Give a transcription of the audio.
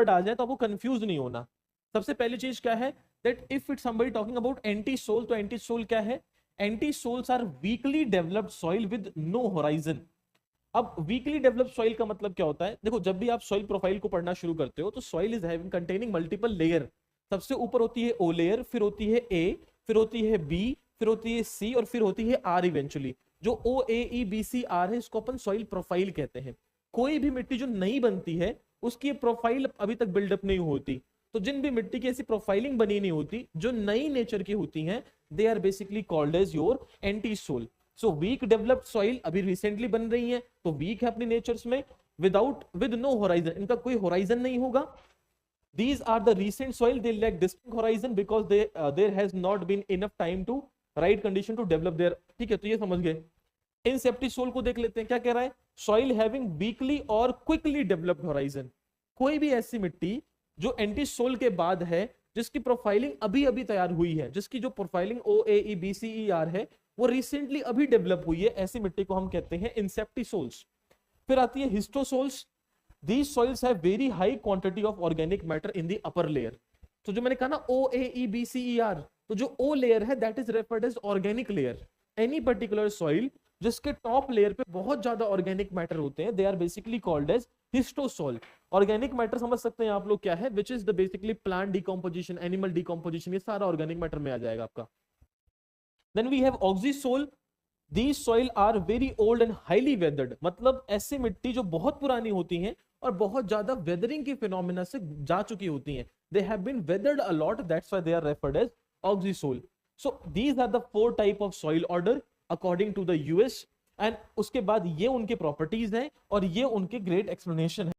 Word आ जाए तो आपको कंफ्यूज नहीं होना। सबसे पहली चीज क्या है, that if it somebody talking about entisol, तो एंटी सोल क्या है? Entisols are weakly developed soil with no horizon. अब वीकली डेवलप्ड सॉइल का मतलब क्या होता है? देखो, जब भी आप सॉइल प्रोफाइल को पढ़ना शुरू करते हो तो soil is having containing multiple layer. सबसे ऊपर होती है ओ लेयर, फिर होती है ए, फिर होती है बी, फिर होती है सी, और फिर होती है आर इवेंचुअली। जो ओ A E B C R है, इसको अपन सॉइल प्रोफाइल कहते हैं। कोई भी मिट्टी जो नहीं बनती है उसकी प्रोफाइल अभी तक बिल्डअप नहीं होती। तो जिन भी मिट्टी की ऐसी प्रोफाइलिंग बनी नहीं होती, जो नई नेचर की होती हैं, they are basically called as your entisol. So weak developed soil अभी रिसेंटली बन रही है, तो वीक है अपनी नेचर्स में, विद नो होराइजन, इनका कोई होराइजन नहीं होगा। These are the recent soil, they lack distinct horizon because there has not been enough time to right condition to develop their, ठीक है, तो ये समझ गए। इन सेप्टी सोल को देख लेते हैं, क्या कह रहा है? सॉइल हैविंग वीकली और क्विकली डेवलप्ड होराइजन। कोई भी ऐसी मिट्टी जो एंटी सोल के बाद है, जिसकी प्रोफाइलिंग अभी अभी तैयार हुई है, जिसकी जो profiling O A E B C E R है वो रिसेंटली अभी डेवलप हुई है, ऐसी मिट्टी को हम कहते हैं इंसेप्टी सोल्स। फिर आती है हिस्टोसोल्स। These soils have very high quantity of organic matter in the upper layer. तो जो मैंने कहा ना O A E B C E R, तो जो O layer है that is referred as organic layer. Any particular soil जिसके top layer पे बहुत ज्यादा ऑर्गेनिक मैटर होते हैं, they are basically called as histosol. Organic matter समझ सकते हैं आप लोग क्या है? Which is the basically plant decomposition, animal decomposition, ये सारा ऑर्गेनिक मैटर में आ जाएगा आपका। Then we have oxisol. These soil are very old and highly weathered, मतलब ऐसी मिट्टी जो बहुत पुरानी होती हैं और बहुत ज्यादा वेदरिंग के फिनोमिना से जा चुकी होती हैं। They have been weathered a lot, that's why they are referred as oxysoil. So these are the 4 type of soil order according to the US, and उसके बाद ये उनके प्रॉपर्टीज हैं और ये उनके ग्रेट एक्सप्लेनेशन है।